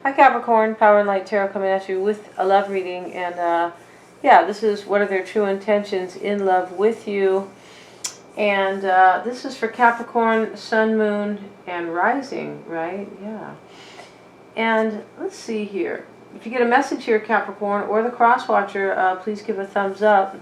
Hi Capricorn, Power and Light Tarot coming at you with a love reading, and yeah, this is what are their true intentions in love with you, and this is for Capricorn, Sun, Moon, and Rising, right? Yeah. And let's see here. If you get a message here, Capricorn, or the cross watcher, please give a thumbs up.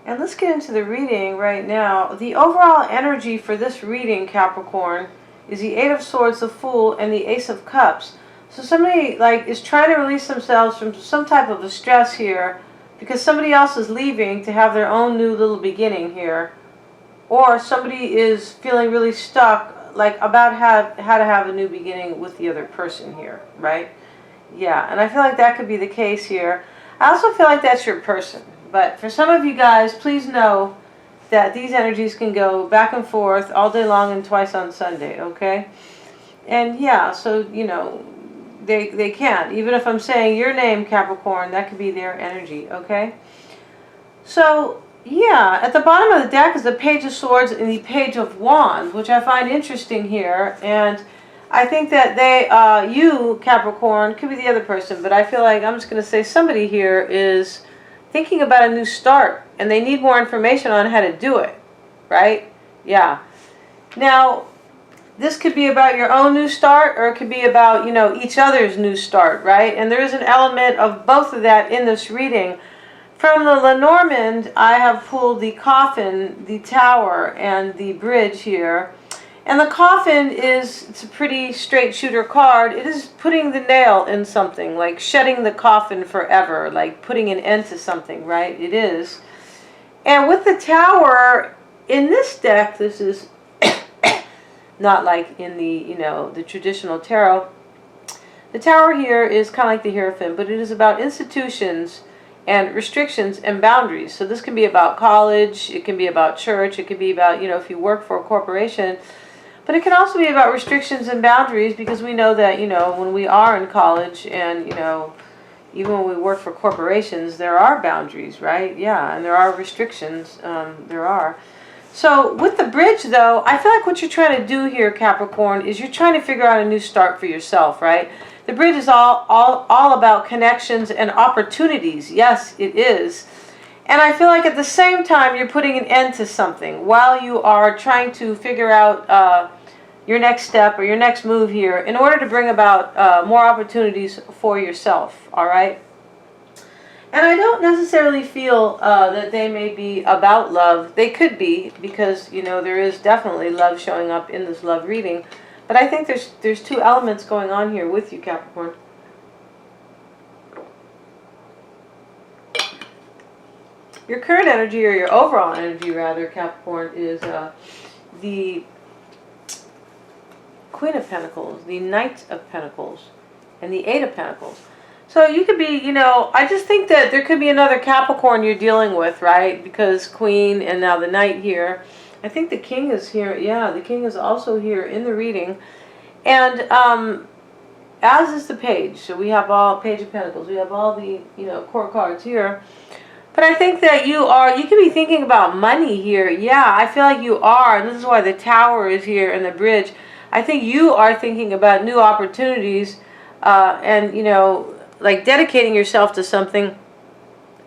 And let's get into the reading right now. The overall energy for this reading, Capricorn, is the Eight of Swords, the Fool, and the Ace of Cups. So somebody is trying to release themselves from some type of a stress here because somebody else is leaving to have their own new little beginning here. Or somebody is feeling really stuck about how to have a new beginning with the other person here, right? Yeah, and I feel like that could be the case here. I also feel like that's your person. But for some of you guys, please know that these energies can go back and forth all day long and twice on Sunday, okay? And yeah, so, you know, they can. Even if I'm saying your name, Capricorn, that could be their energy, okay? So, yeah, at the bottom of the deck is the Page of Swords and the Page of Wands, which I find interesting here. And I think that you, Capricorn, could be the other person, but I feel like I'm just going to say somebody here is thinking about a new start, and they need more information on how to do it, right? Yeah. Now, this could be about your own new start, or it could be about, you know, each other's new start, right? And there is an element of both of that in this reading. From the Lenormand, I have pulled the Coffin, the Tower, and the Bridge here. And the Coffin it's a pretty straight shooter card. It is putting the nail in something, like shutting the coffin forever, like putting an end to something, right? It is. And with the Tower, in this deck, this is not like in the, you know, the traditional tarot. The Tower here is kind of like the Hierophant, but it is about institutions and restrictions and boundaries. So this can be about college, it can be about church, it can be about, you know, if you work for a corporation. But it can also be about restrictions and boundaries, because we know that, you know, when we are in college and, you know, even when we work for corporations, there are boundaries, right? Yeah, and there are restrictions. There are. So with the Bridge, though, I feel like what you're trying to do here, Capricorn, is you're trying to figure out a new start for yourself, right? The Bridge is all about connections and opportunities. Yes, it is. And I feel like at the same time, you're putting an end to something while you are trying to figure out your next step or your next move here in order to bring about more opportunities for yourself, all right? And I don't necessarily feel that they may be about love. They could be, because, you know, there is definitely love showing up in this love reading. But I think there's two elements going on here with you, Capricorn. Your current energy, or your overall energy rather, Capricorn, is the Queen of Pentacles, the Knight of Pentacles, and the Eight of Pentacles. So you could be, you know, I just think that there could be another Capricorn you're dealing with, right? Because Queen and now the Knight here. I think the King is here. Yeah, the King is also here in the reading. And as is the Page. So we have all Page of Pentacles. We have all the, you know, court cards here. But I think that you could be thinking about money here. Yeah, I feel like you are. And this is why the Tower is here and the Bridge. I think you are thinking about new opportunities and, you know, like dedicating yourself to something,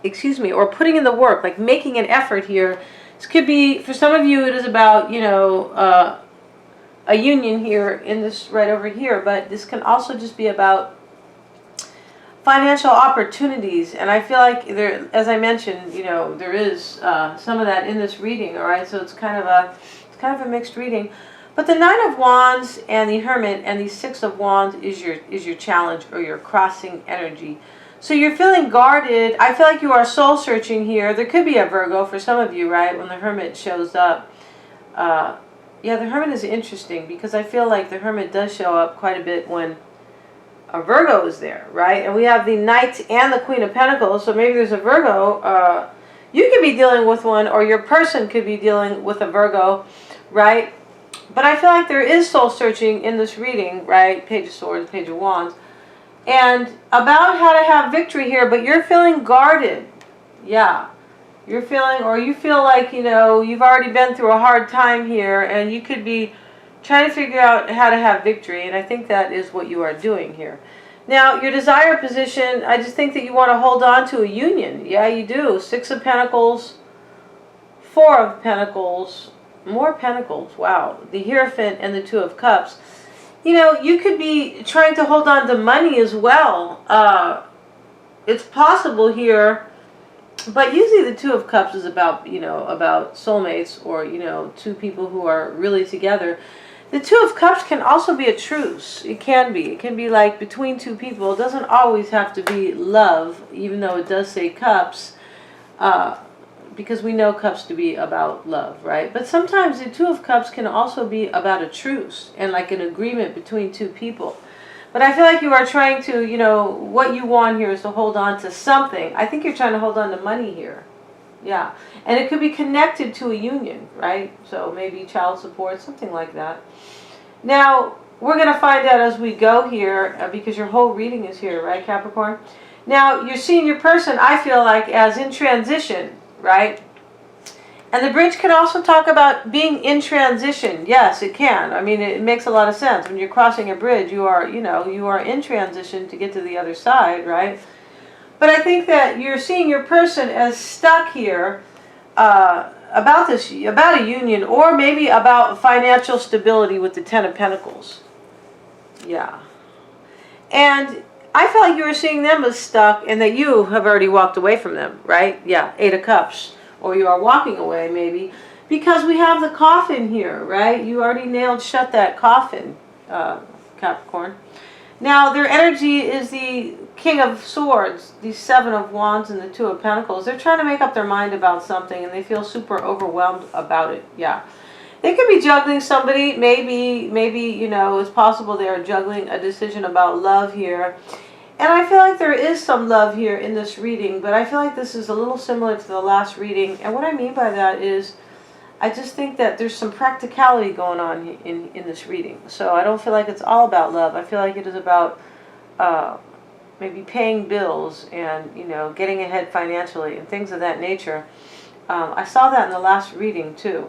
or putting in the work, like making an effort here. This could be, for some of you, it is about, you know, a union here in this right over here. But this can also just be about financial opportunities. And I feel like there, as I mentioned, you know, there is some of that in this reading, all right? So it's kind of a mixed reading. But the Nine of Wands and the Hermit and the Six of Wands is your challenge, or your crossing energy. So you're feeling guarded. I feel like you are soul searching here. There could be a Virgo for some of you, right? When the Hermit shows up. Yeah, the Hermit is interesting, because I feel like the Hermit does show up quite a bit when a Virgo is there, right? And we have the Knight and the Queen of Pentacles. So maybe there's a Virgo. You could be dealing with one, or your person could be dealing with a Virgo, right? But I feel like there is soul searching in this reading, right? Page of Swords, Page of Wands. And about how to have victory here, but you're feeling guarded. Yeah. You're feeling, or you feel like, you know, you've already been through a hard time here, and you could be trying to figure out how to have victory, and I think that is what you are doing here. Now, your desire position, I just think that you want to hold on to a union. Yeah, you do. 6 of Pentacles, 4 of Pentacles, more Pentacles. Wow. The Hierophant and the 2 of Cups. You know, you could be trying to hold on to money as well. It's possible here, but usually the 2 of Cups is about, you know, about soulmates, or, you know, 2 people who are really together. The 2 of Cups can also be a truce. It can be. It can be like between 2 people. It doesn't always have to be love, even though it does say Cups, because we know Cups to be about love, right? But sometimes the 2 of Cups can also be about a truce and like an agreement between 2 people. But I feel like you are trying to, you know, what you want here is to hold on to something. I think you're trying to hold on to money here. Yeah. And it could be connected to a union, right? So maybe child support, something like that. Now, we're going to find out as we go here, because your whole reading is here, right, Capricorn? Now, you're seeing your person, I feel like, as in transition, right? And the bridge can also talk about being in transition. Yes, it can. I mean, it makes a lot of sense. When you're crossing a bridge, you are, you know, you are in transition to get to the other side, right? But I think that you're seeing your person as stuck here about a union, or maybe about financial stability with the 10 of Pentacles. Yeah. And I felt like you were seeing them as stuck, and that you have already walked away from them, right? Yeah, 8 of Cups. Or you are walking away, maybe, because we have the coffin here, right? You already nailed shut that coffin, Capricorn. Now, their energy is the King of Swords, the 7 of Wands, and the 2 of Pentacles. They're trying to make up their mind about something, and they feel super overwhelmed about it. Yeah. They could be juggling somebody. Maybe, you know, it's possible they are juggling a decision about love here. And I feel like there is some love here in this reading, but I feel like this is a little similar to the last reading. And what I mean by that is, I just think that there's some practicality going on in this reading. So I don't feel like it's all about love. I feel like it is about maybe paying bills and, you know, getting ahead financially and things of that nature. I saw that in the last reading too.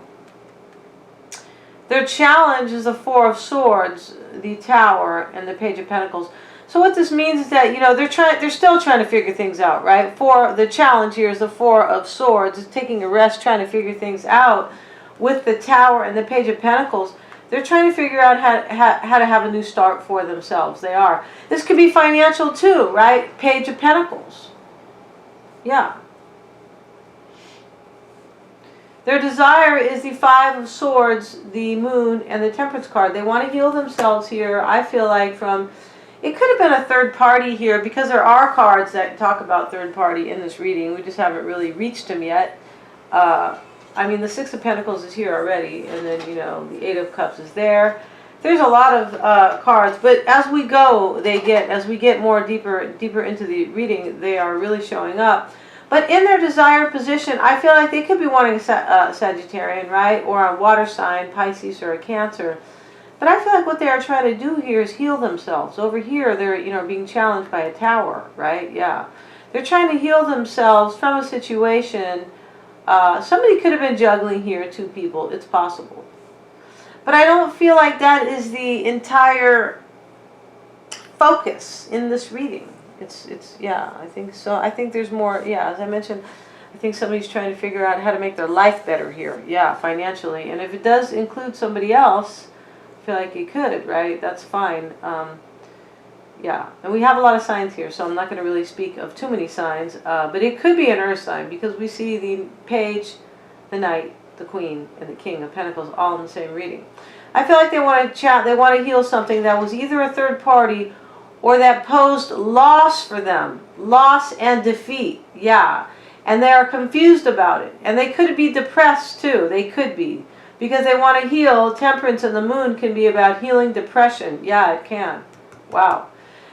Their challenge is the 4 of Swords, the Tower, and the Page of Pentacles. So what this means is that, you know, they're still trying to figure things out, right? The challenge here is the 4 of Swords. It's taking a rest, trying to figure things out. With the Tower and the Page of Pentacles, they're trying to figure out how to have a new start for themselves. They are. This could be financial too, right? Page of Pentacles. Yeah. Their desire is the 5 of Swords, the Moon, and the Temperance card. They want to heal themselves here, I feel like, from... It could have been a third party here, because there are cards that talk about third party in this reading. We just haven't really reached them yet. I mean, the 6 of Pentacles is here already, and then, you know, the 8 of Cups is there. There's a lot of cards, but as we go, as we get more deeper into the reading, they are really showing up. But in their desired position, I feel like they could be wanting a Sagittarian, right? Or a water sign, Pisces, or a Cancer. But I feel like what they are trying to do here is heal themselves. Over here, they're, you know, being challenged by a Tower, right? Yeah. They're trying to heal themselves from a situation. Somebody could have been juggling here, 2 people. It's possible. But I don't feel like that is the entire focus in this reading. Yeah, I think so. I think there's more, yeah, as I mentioned, I think somebody's trying to figure out how to make their life better here. Yeah, financially. And if it does include somebody else, I feel like it could, right? That's fine. Yeah, and we have a lot of signs here, so I'm not going to really speak of too many signs. But it could be an earth sign, because we see the Page, the Knight, the Queen, and the King of Pentacles all in the same reading. I feel like they want to heal something that was either a third party or that posed loss for them. Loss and defeat. Yeah. And they are confused about it. And they could be depressed too. They could be. Because they want to heal. Temperance and the Moon can be about healing depression. Yeah, it can. Wow.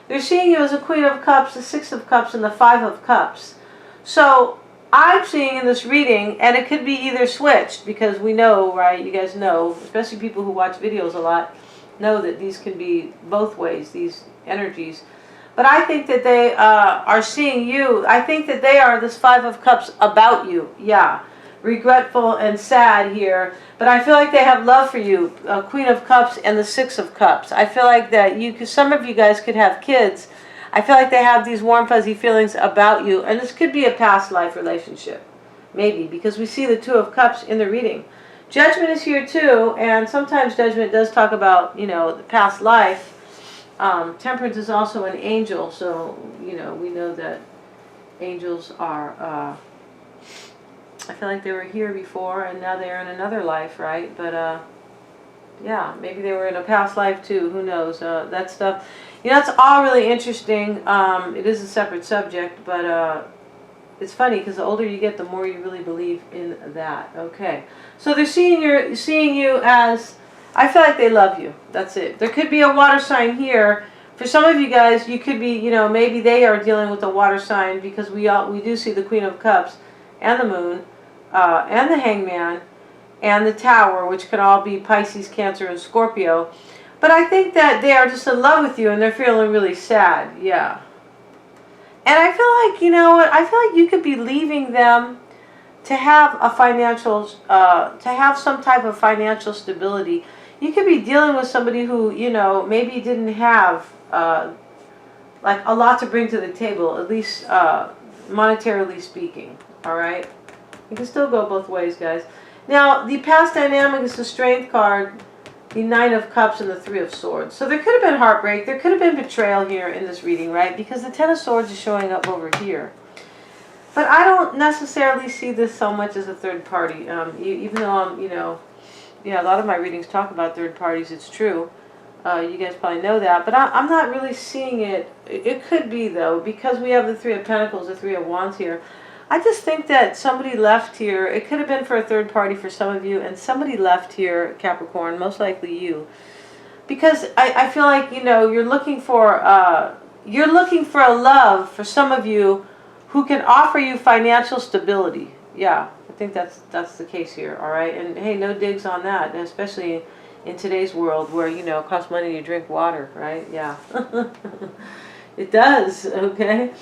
They're seeing you as a Queen of Cups, the 6 of Cups, and the 5 of Cups. So I'm seeing in this reading, and it could be either switched, because we know, right, you guys know, especially people who watch videos a lot, know that these can be both ways, these energies. But I think that they are seeing you. I think that they are this 5 of Cups about you. Yeah. regretful and sad here. But I feel like they have love for you. Queen of Cups and the Six of Cups. I feel like that some of you guys could have kids. I feel like they have these warm, fuzzy feelings about you. And this could be a past life relationship. Maybe, because we see the Two of Cups in the reading. Judgment is here too, and sometimes Judgment does talk about, the past life. Temperance is also an angel, so, we know that angels are, I feel like they were here before, and now they're in another life, right? But, yeah, maybe they were in a past life too, who knows, that stuff. It's all really interesting. It is a separate subject, but, it's funny because the older you get, the more you really believe in that. Okay, so they're seeing you as, I feel like they love you. That's it. There could be a water sign here. For some of you guys, you could be, maybe they are dealing with a water sign, because we do see the Queen of Cups and the Moon and the Hangman and the Tower, which could all be Pisces, Cancer, and Scorpio. But I think that they are just in love with you and they're feeling really sad. Yeah. And I feel like, I feel like you could be leaving them to have a financial, to have some type of financial stability. You could be dealing with somebody who, maybe didn't have, like, a lot to bring to the table, at least monetarily speaking, all right? You can still go both ways, guys. Now, the past dynamic is the Strength card, the Nine of Cups, and the Three of Swords. So there could have been heartbreak. There could have been betrayal here in this reading, right? Because the Ten of Swords is showing up over here. But I don't necessarily see this so much as a third party. Even though I'm, a lot of my readings talk about third parties. It's true. You guys probably know that. But I'm not really seeing it. It could be, though, because we have the Three of Pentacles, the Three of Wands here. I just think that somebody left here. It could have been for a third party for some of you, and somebody left here, Capricorn, most likely you. Because I feel like, you're looking for a love for some of you who can offer you financial stability. Yeah, I think that's the case here, all right? And hey, no digs on that, especially in today's world where, it costs money to drink water, right? Yeah. It does, okay?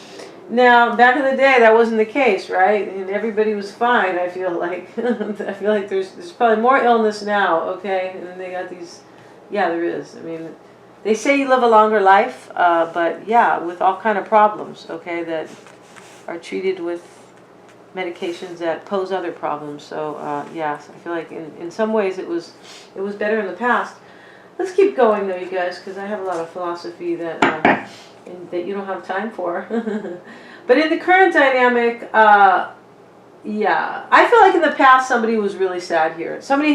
Now, back in the day, that wasn't the case, right? And everybody was fine, I feel like. I feel like there's probably more illness now, okay? And they got these, yeah, there is. I mean, they say you live a longer life, but yeah, with all kind of problems, okay, that are treated with medications that pose other problems. So, yes, I feel like in some ways it was better in the past. Let's keep going, though, you guys, because I have a lot of philosophy that you don't have time for. But in the current dynamic, yeah, I feel like in the past somebody was really sad here. Somebody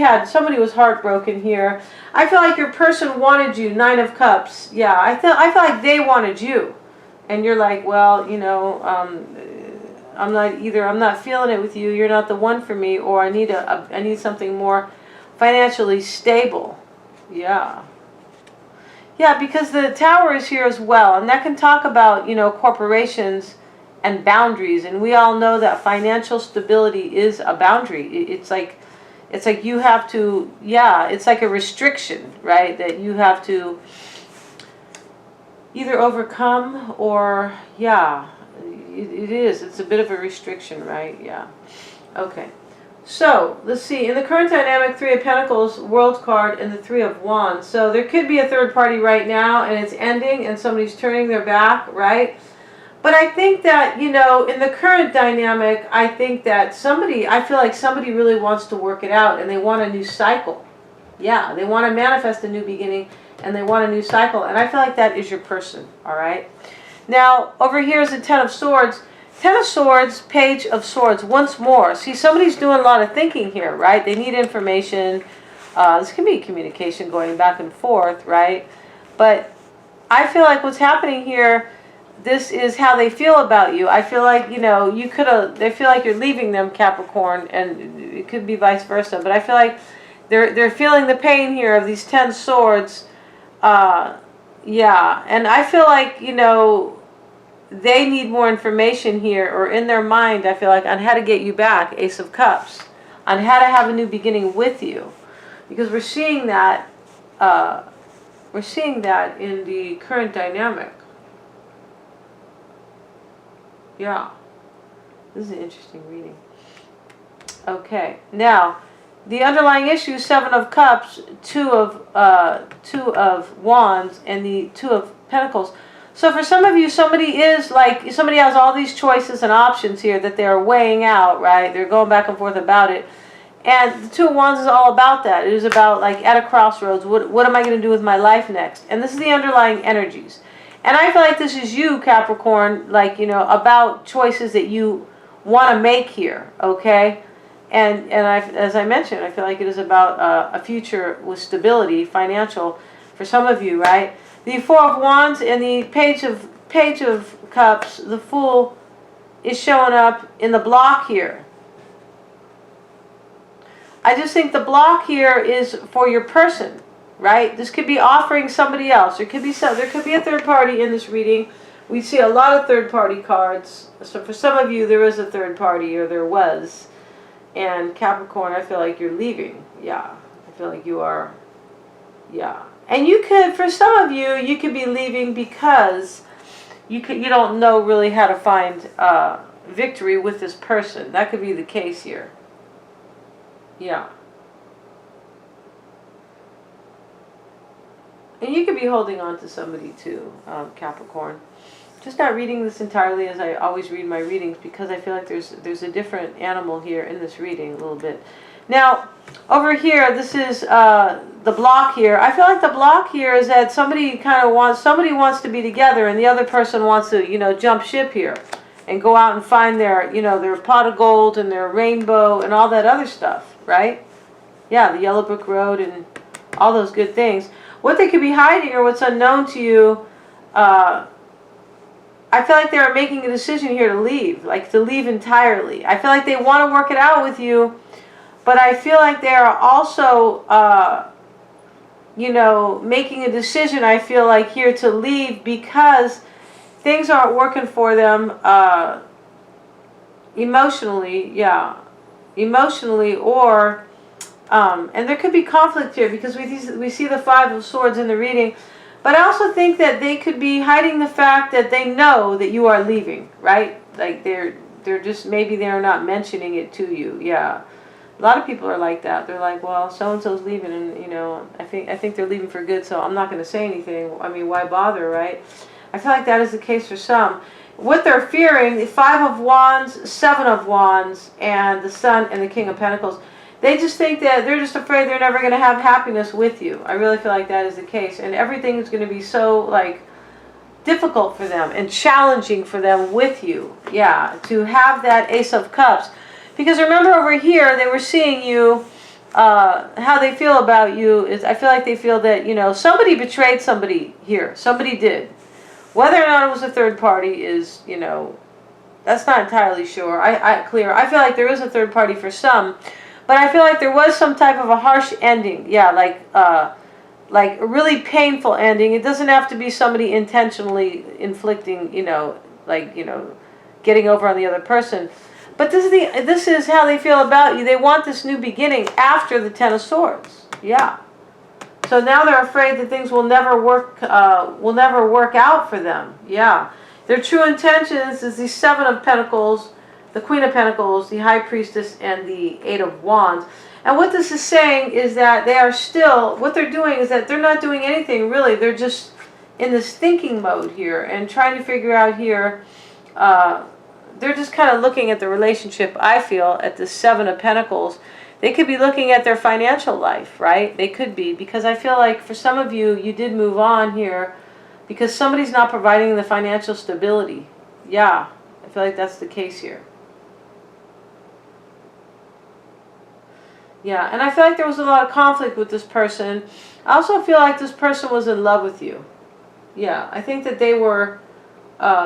was heartbroken here. I feel like your person wanted you, Nine of Cups. Yeah, I feel like they wanted you, and you're like, well, I'm not feeling it with you. You're not the one for me, or I need something more financially stable. Yeah. Yeah, because the Tower is here as well, and that can talk about, corporations and boundaries, and we all know that financial stability is a boundary. It's like you have to, yeah, it's like a restriction, right, that you have to either overcome or, yeah, it is. It's a bit of a restriction, right? Yeah. Okay. So, let's see. In the current dynamic, Three of Pentacles, World card, and the Three of Wands. So, there could be a third party right now, and it's ending, and somebody's turning their back, right? But I think that, in the current dynamic, I think that I feel like somebody really wants to work it out, and they want a new cycle. Yeah, they want to manifest a new beginning, and they want a new cycle. And I feel like that is your person, all right? Now, over here is the Ten of Swords. Ten of Swords, Page of Swords, once more. See, somebody's doing a lot of thinking here, right? They need information. This can be communication going back and forth, right? But I feel like what's happening here, this is how they feel about you. I feel like, they feel like you're leaving them, Capricorn, and it could be vice versa. But I feel like they're feeling the pain here of these 10 swords. Yeah, and I feel like, they need more information here, or in their mind, I feel like, on how to get you back, Ace of Cups, on how to have a new beginning with you. Because we're seeing that in the current dynamic. Yeah. This is an interesting reading. Okay. Now, the underlying issue, Seven of Cups, Two of Wands, and the Two of Pentacles. So for some of you, somebody has all these choices and options here that they're weighing out, right? They're going back and forth about it. And the Two of Wands is all about that. It is about, like, at a crossroads, what am I going to do with my life next? And this is the underlying energies. And I feel like this is you, Capricorn, like, about choices that you want to make here, okay? And as I mentioned, I feel like it is about a future with stability, financial, for some of you, right? The Four of Wands and the Page of Cups, the Fool, is showing up in the block here. I just think the block here is for your person, right? This could be offering somebody else. There could be a third party in this reading. We see a lot of third party cards. So for some of you, there is a third party, or there was. And Capricorn, I feel like you're leaving. Yeah, I feel like you are. Yeah, and you could, for some of you, you could be leaving because you don't know really how to find victory with this person. That could be the case here. Yeah. And you could be holding on to somebody too, Capricorn. Just not reading this entirely as I always read my readings, because I feel like there's a different animal here in this reading a little bit. Now, over here, this is the block here. I feel like the block here is that somebody wants to be together, and the other person wants to, jump ship here and go out and find their pot of gold and their rainbow and all that other stuff, right? Yeah, the Yellow Brick Road and all those good things. What they could be hiding, or what's unknown to you, I feel like they're making a decision here to leave, like to leave entirely. I feel like they want to work it out with you, but I feel like they are also, making a decision, I feel like, here to leave because things aren't working for them emotionally, or, and there could be conflict here because we see the Five of Swords in the reading. But I also think that they could be hiding the fact that they know that you are leaving, right? Like they're just, maybe they're not mentioning it to you. Yeah. A lot of people are like that. They're like, well, so-and-so's leaving, and, I think they're leaving for good, so I'm not going to say anything. I mean, why bother, right? I feel like that is the case for some. What they're fearing, the Five of Wands, Seven of Wands, and the Sun and the King of Pentacles, they just think that they're just afraid they're never going to have happiness with you. I really feel like that is the case. And everything is going to be so, like, difficult for them and challenging for them with you. Yeah, to have that Ace of Cups. Because remember over here, they were seeing you, how they feel about you is, I feel like they feel that, somebody betrayed somebody here. Somebody did. Whether or not it was a third party is, that's not entirely sure. I feel like there is a third party for some. But I feel like there was some type of a harsh ending. Yeah, like a really painful ending. It doesn't have to be somebody intentionally inflicting, getting over on the other person. But this is how they feel about you. They want this new beginning after the Ten of Swords. Yeah. So now they're afraid that things will never work out for them. Yeah. Their true intentions is the Seven of Pentacles, the Queen of Pentacles, the High Priestess, and the Eight of Wands. And what this is saying is that they are still, what they're doing is that they're not doing anything really. They're just in this thinking mode here and trying to figure out here. They're just kind of looking at the relationship, I feel, at the Seven of Pentacles. They could be looking at their financial life, right? They could be, because I feel like for some of you, you did move on here because somebody's not providing the financial stability. Yeah, I feel like that's the case here. Yeah, and I feel like there was a lot of conflict with this person. I also feel like this person was in love with you. Yeah, I think that they were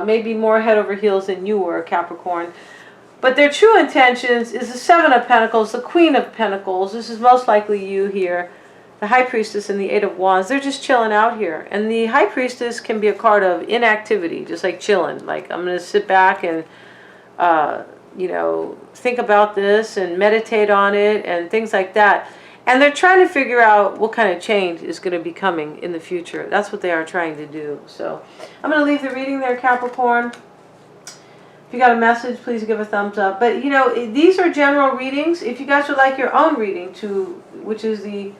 maybe more head over heels than you were, Capricorn. But their true intentions is the Seven of Pentacles, the Queen of Pentacles. This is most likely you here. The High Priestess and the Eight of Wands. They're just chilling out here. And the High Priestess can be a card of inactivity, just like chilling. Like, I'm going to sit back and, think about this and meditate on it and things like that. And they're trying to figure out what kind of change is going to be coming in the future. That's what they are trying to do. So I'm going to leave the reading there, Capricorn. If you got a message, please give a thumbs up. But you know, these are general readings. If you guys would like your own reading, which is the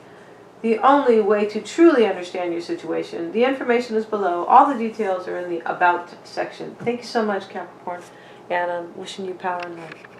only way to truly understand your situation, the information is below. All the details are in the About section. Thank you so much, Capricorn, and I'm wishing you power and light.